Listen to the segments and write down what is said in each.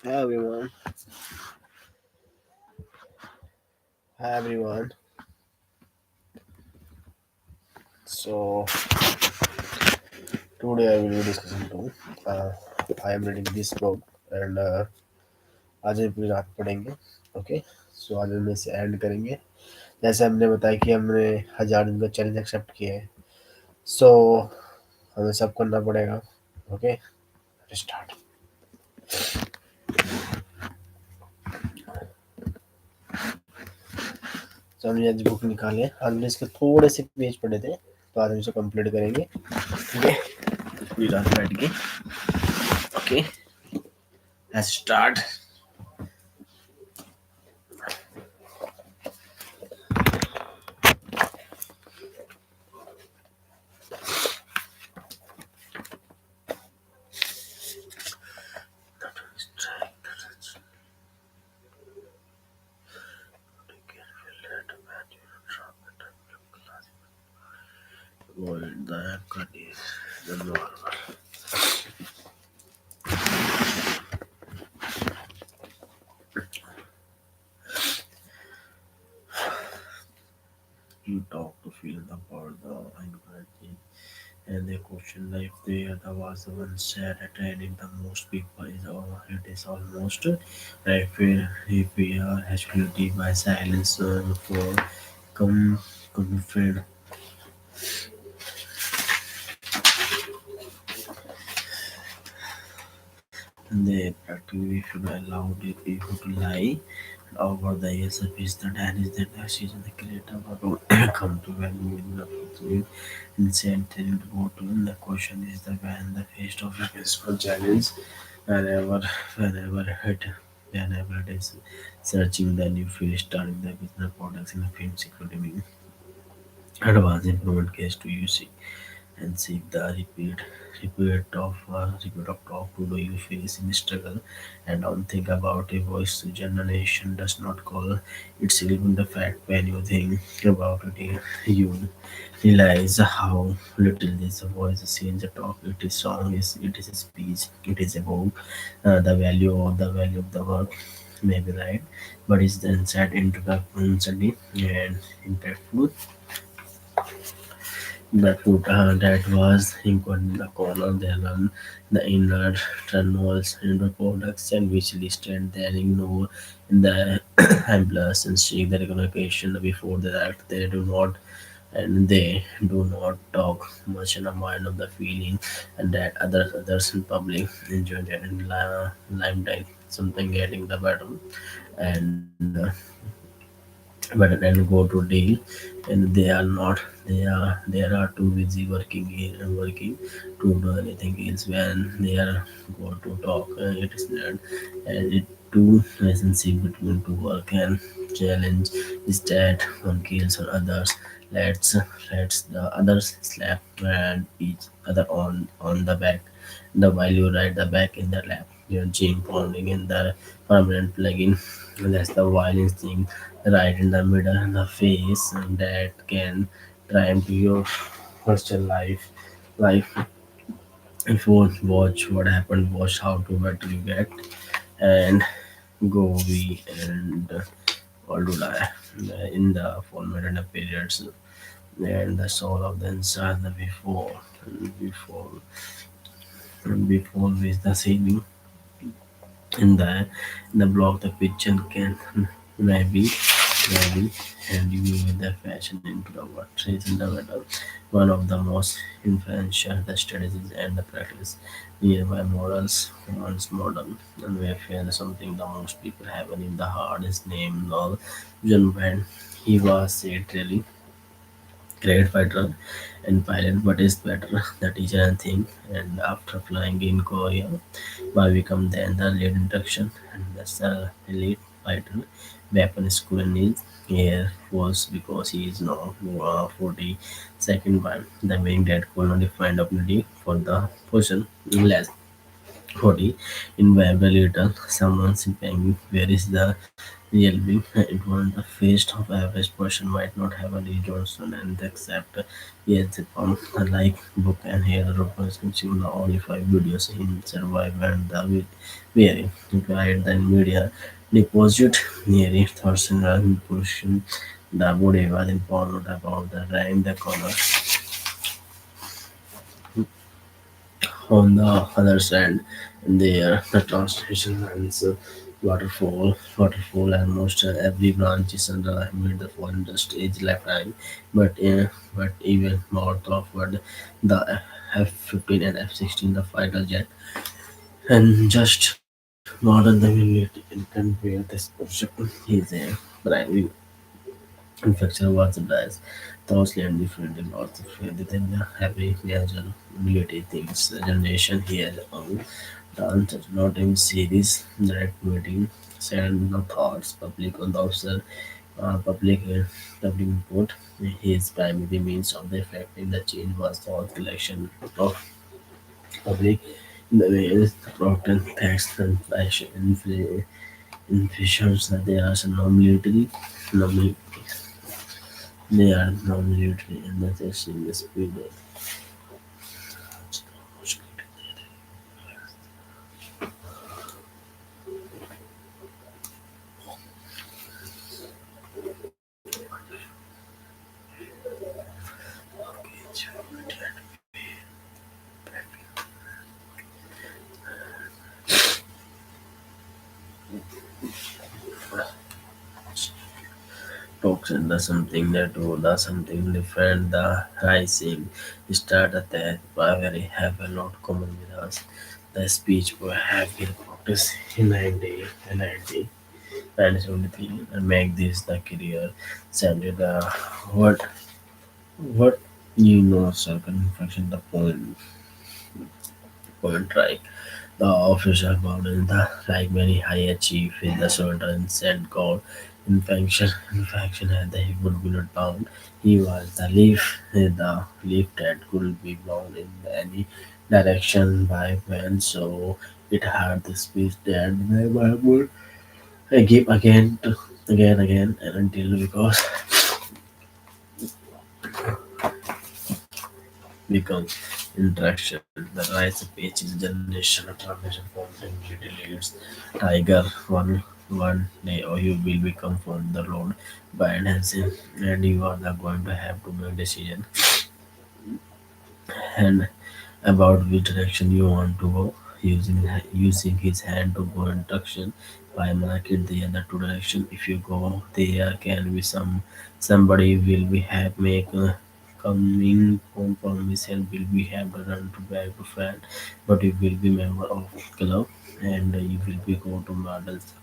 Hi everyone. Hi everyone. So today I will be discussing to. Uh, I am reading this book and आज हम पूरी रात पढ़ेंगे. Okay. सो आज हम इसे एंड करेंगे. जैसे हमने बताया कि हमने 1000 दिन का चैलेंज एक्सेप्ट किया है. सो हमें सब करना पड़ेगा. ओके. स्टार्ट. तो हमने आज बुक निकाले. आज हमने इसके थोड़े से पेज पढ़े थे. तो आज हम इसे कंप्लीट करेंगे. ओके. पूरी रात बैठ के. Okay. Let's start. Avoid the cutting the normal. You talk to feel about the anxiety and the question if there was one sad attending the most people is or it is almost if we are hostility by silence for come confront they practically should allow the people to lie over the years of his that and is that the season the creator will come to value in the truth insane to go to the question is the when the face of a peaceful challenge whenever whenever it whenever it is searching the new field starting the business products in the film security advanced improvement case to use and seek the repeat of talk to do you face in struggle and don't think about a voice generation does not call it's even the fact when you think about it you realize how little this voice change the talk it is song is it is a speech it is about the value of the work may be right but it's then said into the constantly and impactful the foot that was in the corner then on the inner tunnels into products and which listed then ignore in the ambulances and seek the recognition before the act they do not and they do not talk much in the mind of the feeling and that others in public enjoy that in limelight something getting the battle and but then go to deal and they are not they are too busy working to do anything else when they are go to talk it is not and it too relationship between to work and challenge is that one kills on others let's let's the others slap and each other on the back the while you ride the back in the lap your gym pounding in the permanent plugin that's the violence thing right in the middle and the face and that can try into your personal life if you watch what happened watch how to better you get and go we and all do die in the format and the periods and the soul of the inside the before with the saving in the block the picture can maybe and you with the fashion into the what is in the middle one of the most influential the strategies and the practice nearby models once modern and we feel something the most people have in the heart is named all John Brand he was said really great fighter and pilot but is better the teacher and thing and after flying in Korea by become then the lead induction and that's the elite fighter weapon school in his air force because he is now 42nd one the wing that could not find opportunity for the person less 40. In very little, someone's paying. Where is the real being? It was the face of average person might not have a Lee Johnson and accept yes upon like book and hear the reports consume the only 5 videos in survive and the very guide the media deposit near it thousand portion the body was informed about the rank the color on the other side, there the translation lines waterfall almost every branch is under mid the foreign industry is lifetime, but even more offered the F-15 and F-16 the fighter jet and just modern the military and convey this concept is a primary infection was bias, thoroughly and different in lots of within the heavy major military things. The generation here on dance not in series, direct meeting, send no thoughts, public on the officer, public input. His primary means of the effect in the change was thought collection of public in the ways the proton text and fashion inflations that they are non-military, non they are non-military and that is in the speed talks and the something that do the something different the rising start attack very have a lot common with us. The speech we have been practiced in 90 and 90 and 73 and make this the career send you the what you know circle infection the point right. The official model, the like many high achieve with the certain said God infection had the he would be not bound. He was the leaf that could be blown in any direction by wind, so it had the speed that never would give again and until because become interaction. The rise of each generation of transmission forms and little leads. Tiger one day or you will become from the road by enhancing and you are not going to have to make decision and about which direction you want to go using his hand to go in direction by market the other two direction if you go there can be somebody will be have make coming home from mission will be have to run to back to friend but you will be member of club and you will be go to models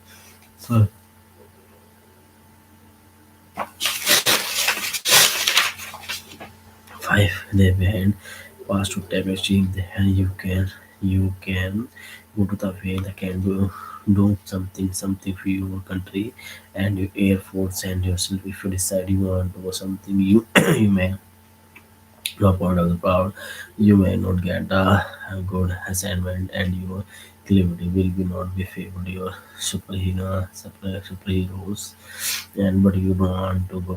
so 5 day behind pass to tap exchange and you can go to the way that can do something for your country and your air force and yourself if you decide you want to do something you you may drop out of the crowd you may not get a good assignment and your creativity will be not be favored your superheroes and but you don't want to go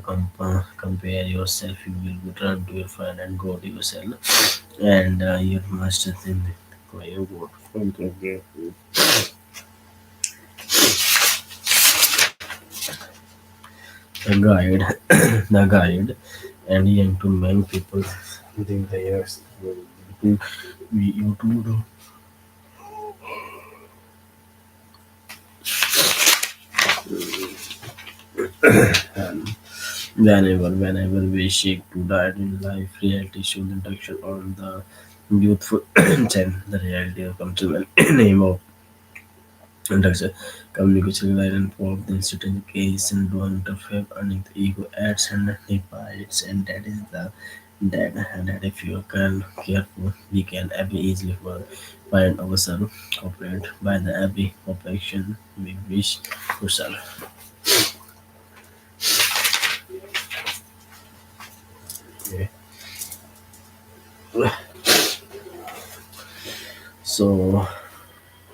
compare yourself you will be turn to your friend and go to yourself and you must think you go to the guide the guide and young to many people within the years you to whenever we seek to diet in life, reality shows introduction on the youthful and the reality comes to the name of introduction. Communication line and pop the certain case and do interfere earning the ego adds and bites and that if you can careful we can every easily find ourselves operate by the every operation we wish to serve. Okay. So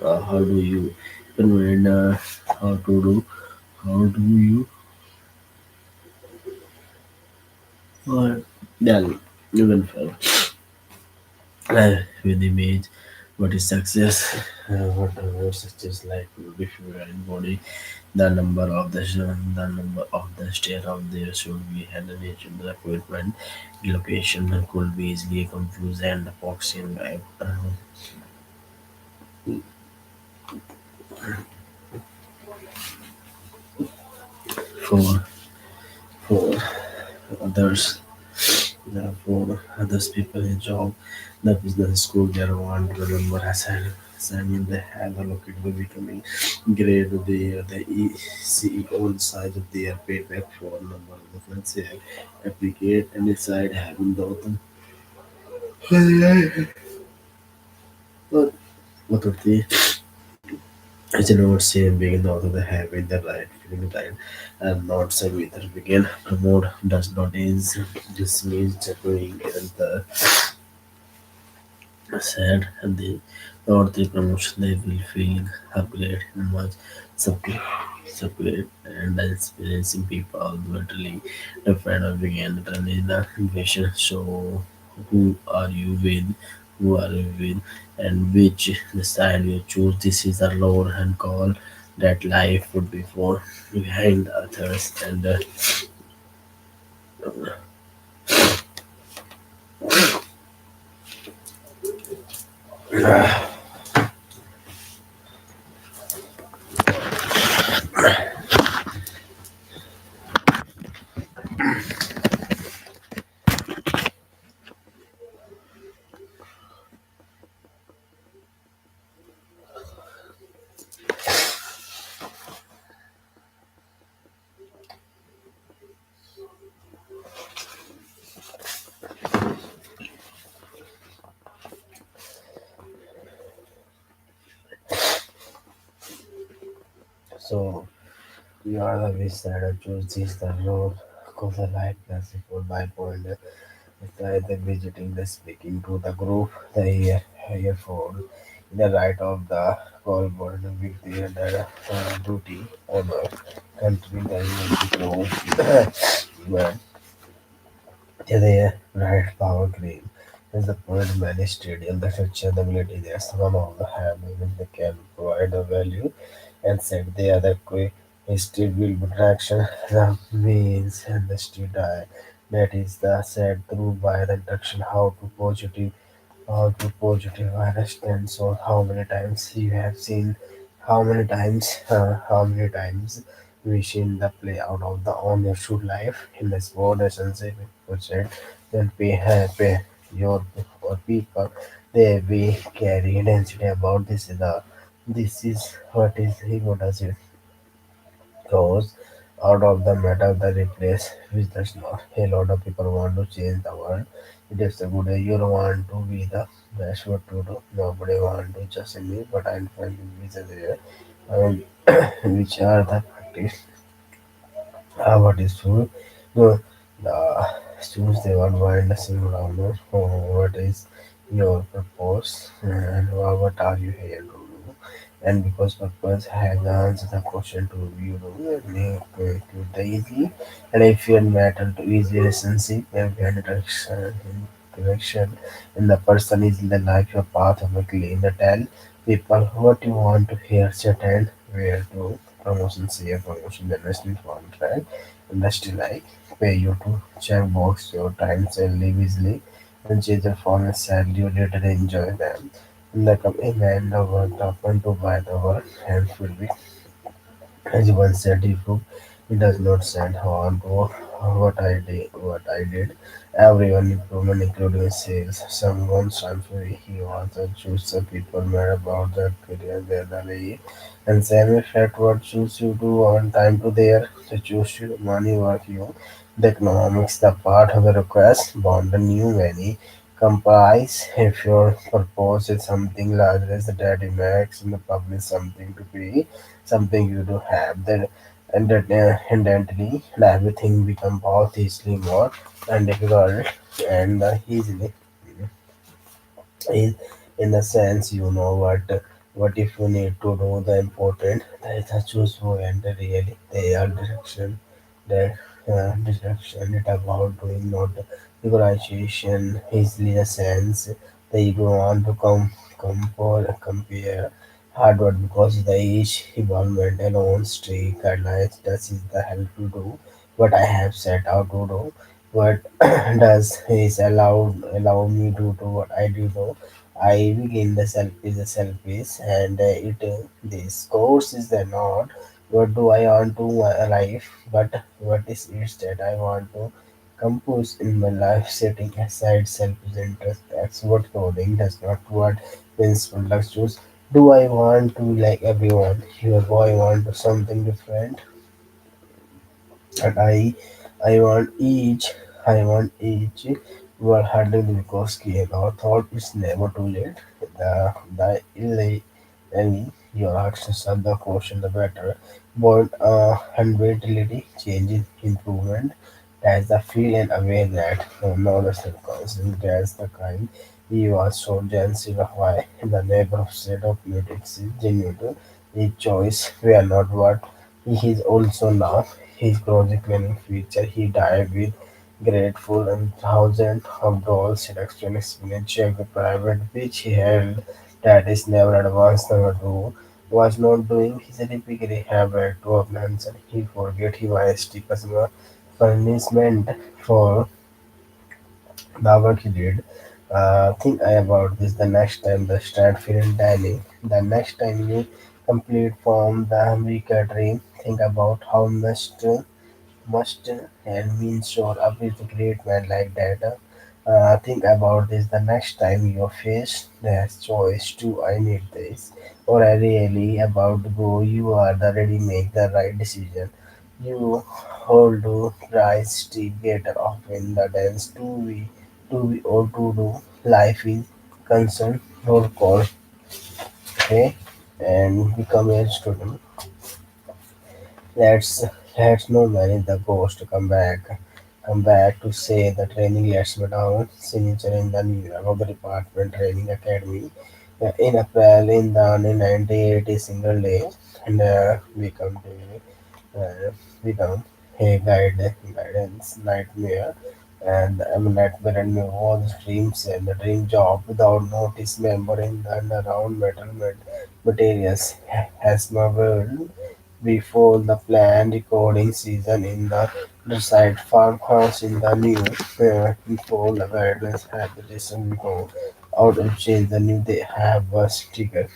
How do you convey how to do how do you or then you can fill with image what is success, what success like if you are in body, the number of the number of the stair of there should be had a nature the equipment location could be easily confused and boxing for for others. For others people in job, the business school they want to remember assignment they have allocated to becoming grade the CEO inside of their payback for number of the financial applicate and inside having the autumn. What of the it's not same begin the author they have in the right feeling time and not some either begin promote does not is this means doing and the said and the or the promotion they will feel upgrade in much separate and experiencing people literally different of begin running the invasion so who are you with who are you with and which the style you choose this is a lower hand call that life would be for behind others and so we are the wish that I choose this the road cause the life classical by point the visiting the speaking to the group the earphone the right of the call button with the duty honor country the but the right power green is the point many stadium the structure the ability there some of the have even they can provide the value and set the other quick history will attraction the means and the street eye that is the said through by the introduction how to positive understand so how many times you have seen how many times we seen the play out of the on your shoot life in the sport essentially percent then pay your or people they be carry density about this is what is ego does it goes out of the matter the replace which does not. A lot of people want to change the world. It is a good idea. You don't want to be the best what to do. Nobody want to just me, but I'm finding reasons there. Um, which are the practice what is true. No, choose the one mind the single download for what is your purpose and what are you here to do. And because purpose has answered the question to you know, make it easy. And if you matter to easy relationship and direction and the person is in the life your path of a clean the tell people what you want to hear chat and where to promotion share promotion the investment contract industry like pay you to check box your times and live easily and change the form and sell you later enjoy them. And the company and the world open to buy the work and will be as one said if it does not send on to what I did. Everyone improvement including sales. Someone free. He wants to choose some people mad about their career their day. And same effect what choose you to on time to there to choose you money work you. The economics the part of the request bond the new money comprise if your purpose is something larger as the daddy max and the public something to pay something you do have that incidentally and everything become both easily more and difficult and easily is in the sense you know what What if you need to do the important? There is a choose who and really they are direction. The direction it about doing not differentiation easily a sense. The ego want to compare hardware because the age involvement alone streak guidelines that is the help to do what I have set out to do. What does is allow me to do what I do know. I begin the selfies and this course is the not what do I want to my life, but what is it that I want to compose in my life, setting aside selfish interest. That's what coding does not what principle does choose. Do I want to be like everyone? Your boy want something different, and I want each were handling the Vygotsky and our thought it's never too late. The early your actions are the question the better. But unweightility, changes, improvement, that's the feel and aware that no other circumstances that's the kind he was so jealous of why the neighbor said of politics is genuine. His choice we are not what he is also now. His project planning feature he died with grateful and thousands of dollars in extra expenditure of the private which he held that is never advanced number two was not doing his typically habit to plans and he forget he was the customer punishment for the work he did. Think about this the next time the start feeling dining. The next time you complete from the weaker dream, think about how must and means sure up with a great man like that. Think about this the next time you face the choice to I need this or I really about to go you are the ready make the right decision. You hold to rise together often the dance to be or to do life is concerned roll call okay and become a student. Let's no manage the ghost to come back to say the training lets me down. Signature in the New York of the Department Training Academy in April in the 1980 single day and uh, become a guidance nightmare and nightmare and was dreams and the dream job without notice member in the underground materials has my world before the planned recording season in the Riverside farmhouse in the new before the guidance had the listen before out of change the new they have was trigger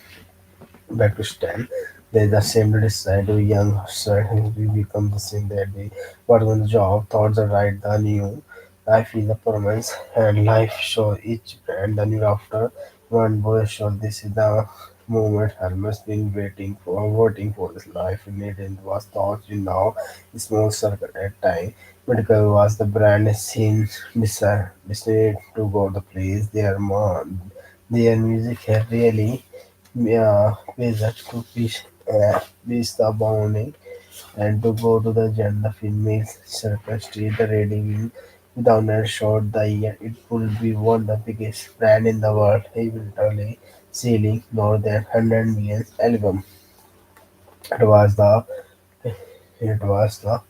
back to stand. There's the same to decide to young sir we become the same that we but on the job thoughts are right the new I feel the performance and life show each brand the new after one boy show this is the moment Hermes been waiting for this life in it and was thought you know small circle at time. Medical was the brand scene decided to go the place their music had really visit to fish the bounding and to go to the gender female circus street the reading without a shot the year it would be one of the biggest brand in the world eventually selling more than 100 million album. It was the it was the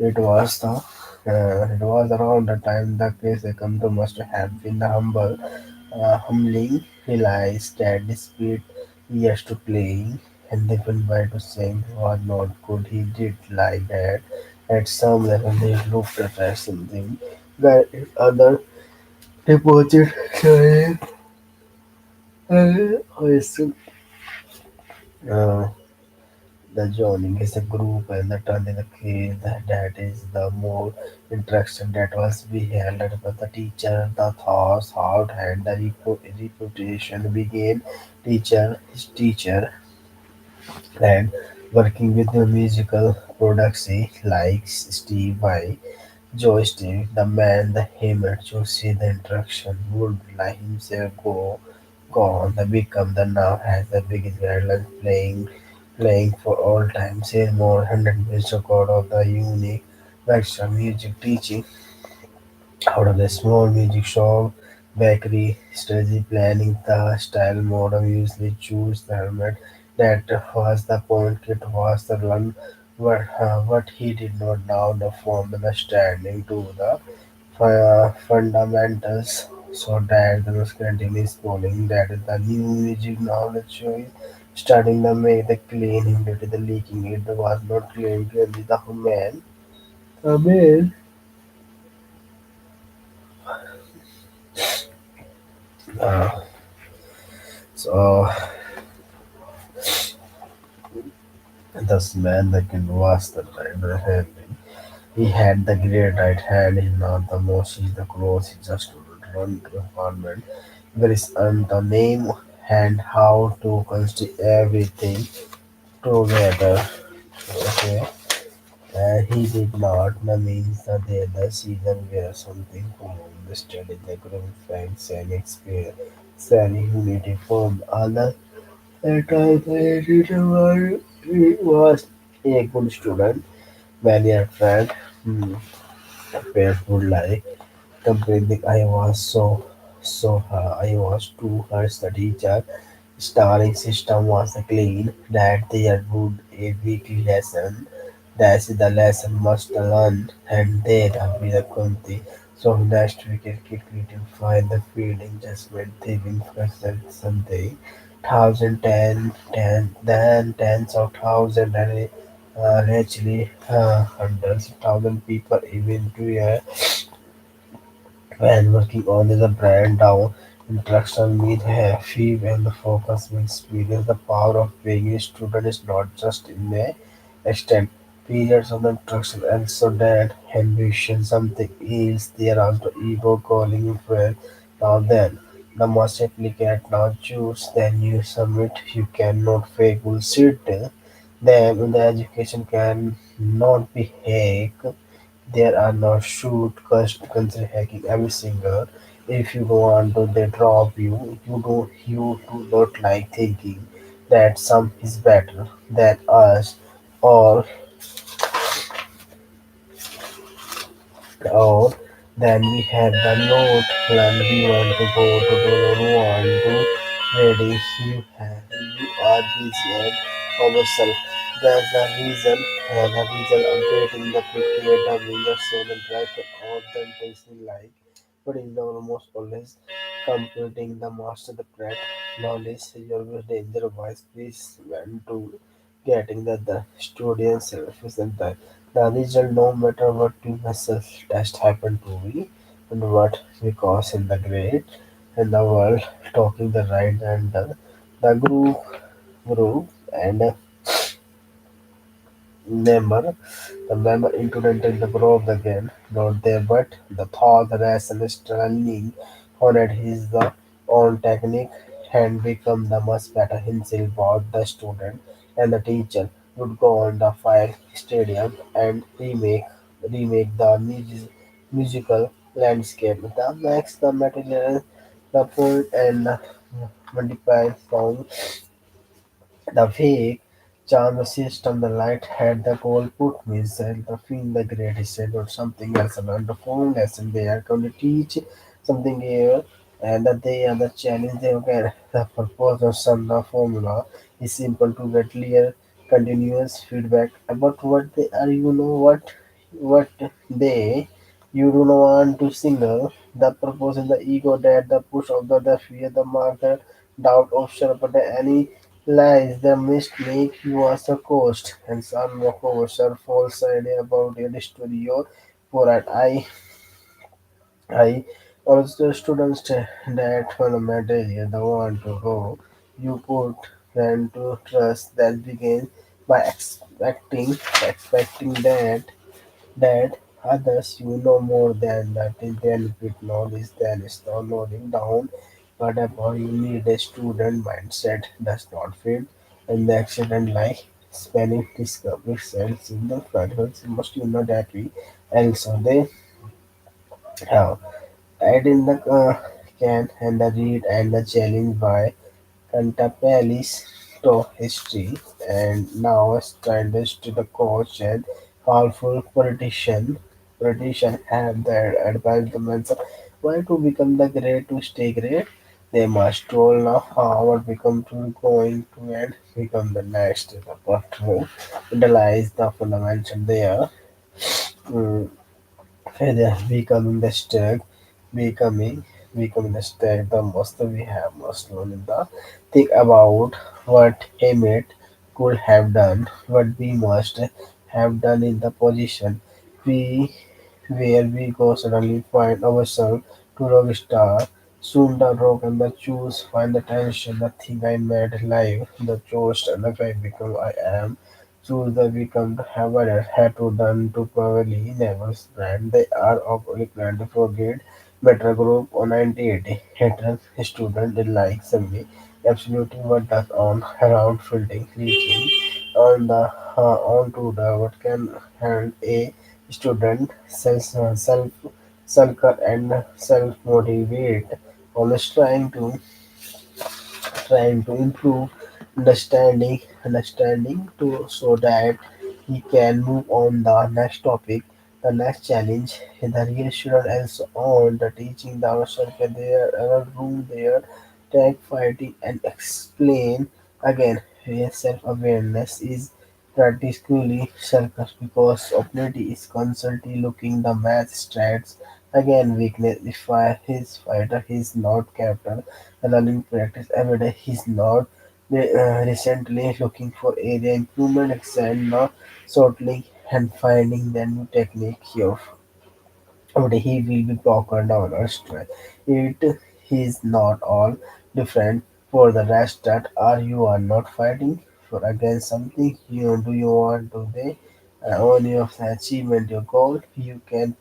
it was around the time the case they come to must have been humbling, realized that despite years to playing and even by to saying was not good, he did like that. At some level, they looked at something that is other deposit is uh, the joining is a group and the turning the key that is the more interaction that was be held but the teacher the thoughts out and the reputation began his teacher and working with the musical products like Steve Vai joystick the man the hammer to see the interaction would let himself go on the become the now has the biggest guidelines playing for all time, say more 100 minutes record of the unique extra music teaching out of the small music shop. bakery strategy planning the style model usually choose the helmet that was the point it was the run what he did not now the form understanding to the fundamentals so that the scrutiny is falling that is the new music knowledge showing starting the make the cleaning that is the leaking it was not clean clearly the man uh, so this man the king was the driver helping. He had the great right hand, he's not the most, he's the close, he just run to the apartment. There is the name and how to construct everything together. Okay. And he did not, that means that the other season where something common listed in the group facts and experience. Sally unity formed other entire he was a good student, many a friend. Hmm. Painful like completely I was too hurt the teacher starring system was clean that there would a weekly lesson that's the lesson must learn and there will be the conti so next week it to find the feeling just when thinking present something thousand ten then tens of thousand and actually hundreds of thousand people even to a when working on the brand down, interaction with heavy and the focus will experience the power of being a student is not just in the extent periods of the instruction and so that ambition something is there also ego calling friend. Now then the must applicant now choose then you submit you cannot fake bullshit them the education can not be hacked there are no shoot consider hacking every single. If you go on to they drop you do not like thinking that some is better than us or or then we have the note when we want to go to the want to ready you are busy and ourselves. That's the reason the reason updating the cricket the winger seven track or the tasting like but is almost always computing the master the bread knowledge is always danger wise please when to getting the students represent the result no matter what you myself test happened to me and what because in the grade in the world talking the right and the group and member the member included in the group again not there but the thought the lesson is running on it his the own technique and become the much better himself about the student and the teacher would go on the fire stadium and remake the musical landscape the max the material the point and multiply song the fake charm system, the light had the goal put missile, the film the greatest said or something else and the phone lesson they are going to teach something here and that they are the challenge they get the purpose of some the formula is simple to get clear continuous feedback about what they are what they you do not want to signal the purpose in the ego that the push of the fear the mark the doubt option but any lies the mist make you as a ghost, and some walk over false idea about your story or porat. I also students that fundamentally the want to go. You put them to trust that begin by expecting that others you know more than that intelligent knowledge than is downloading down whatever you need a student mindset does not fit and the accident like spelling discovery cells in the fragments must you know that we also they have add in the can and the read and the challenge by Cantapalis to history, and now standards to the coach and powerful politician have their advancements Why to become the great to stay great? They must roll now how become to going to and become the next step. But to realize the fundamental there. Mm, Failure becoming the stag, becoming becoming the stag, the most we have most learn in the think about what Hammett could have done, what we must have done in the position we where we go suddenly find ourselves to rock star. Soon the rock and the choose find the tension, the thing I made live, the choice and the I become I am. Choose the become to have a had to done to probably never brand. They are of planned to forget better group on 1980. Hater student like me. Absolutely what does on around fielding reaching on the onto the what can hand a student self sulker and self motivate always trying to improve understanding to so that he can move on the next topic, the next challenge. The real student also on the teaching the ourselves there a room there, tag fighting and explain again where self-awareness is practically circus because opportunity is constantly looking the match strats again weakness if his fighter is not captain learning practice every day. He's not recently looking for area improvement, except not sorting and finding the new technique here but he will be broken down or stressed. It is not all different for the rest that are you are not fighting for against something you do you want to they only of the achievement your goal you cannot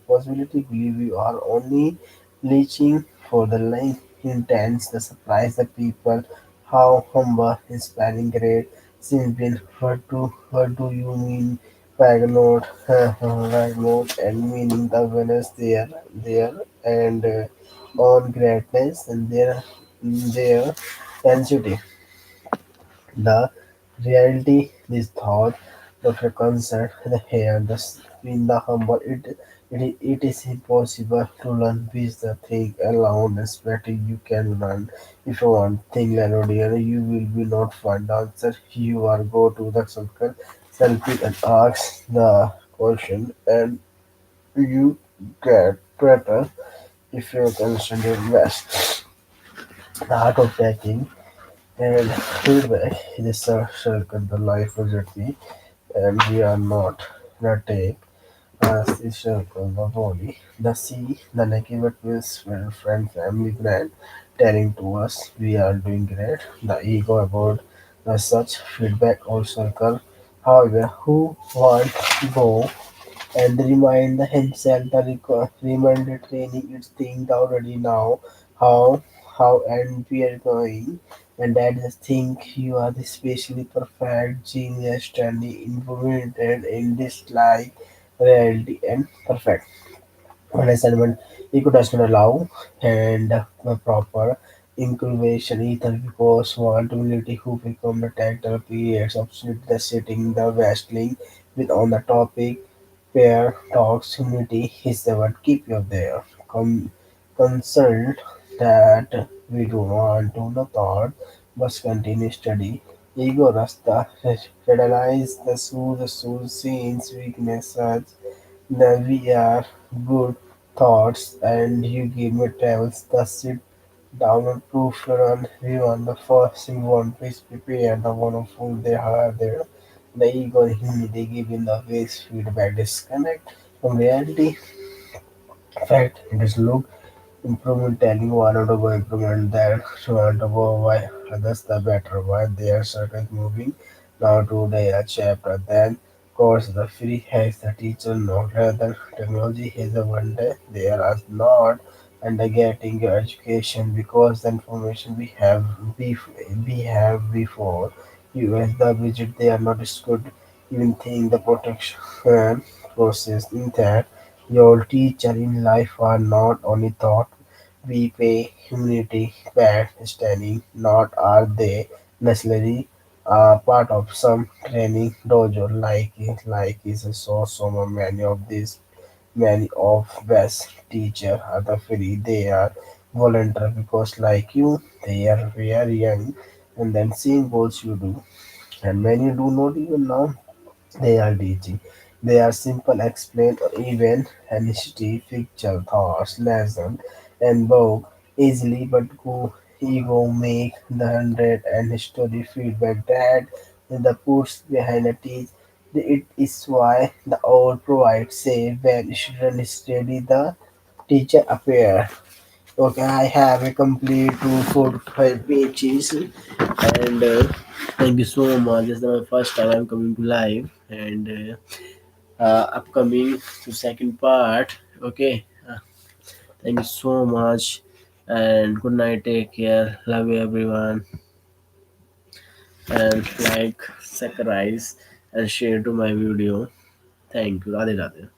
possibility believe you are only reaching for the line intense the surprise the people how humble inspiring great simply what do you mean Ragnarok, Ragnarok and meaning the Venus there and on greatness and their density. The reality, this thought, Doctor concern, the hair, the spin, the humble, it is impossible to learn with the thing alone, especially you can learn. If you want thing melodian, you will be not find answer. You are go to the circle, selfie and ask the question and you get better if you consider your best. The art of taking and feedback is a circle, the life journey, and we are not the take as the circle, the body, the sea, the negative feels friend, family, brand, telling to us we are doing great, the ego about the such feedback or circle. However, who want to go and remind himself the reminder training is thing already now how and we are going and that is think you are the specially perfect genius standing implemented in this like reality and perfect on assignment you does not allow and proper incubation either because one community who become the tactile periods opportunity the sitting the wrestling with on the topic pair talks humility is the word keep you there. Concerned that we do want to the thought must continue study. Ego rasta realize the soul scenes weaknesses the we are good thoughts and you give me travels the sit down and proof run we want the first thing one please prepare the wonderful they have there. The ego and humility giving the waste feedback disconnect from reality. Fact it is look improvement telling one out of improvement that want to go why others the better why they are circle moving now to the chapter then course the free has the teacher not rather technology is a one day they are not and getting your education because the information we have before you as the visit they are not as good even think the protection process in that your teacher in life are not only taught we pay humanity back standing, not are they necessarily part of some training dojo like is so many of these Many of best teachers are the free. They are volunteer because like you, they are very young and then same goals you do. And many do not even know they are teaching. They are simple explain or even an history, picture, thoughts, lesson, and book easily but go ego make the hundred and history feedback that the push behind a teach. It is why the old provide say when students study the teacher appear. Okay, I have a complete 245 pages and Thank you so much. This is my first time I'm coming to live, and upcoming to second part. Okay. Thank you so much, and good night. Take care. Love you, everyone, and like, subscribe, and share to my video. Thank you. Radhe Radhe.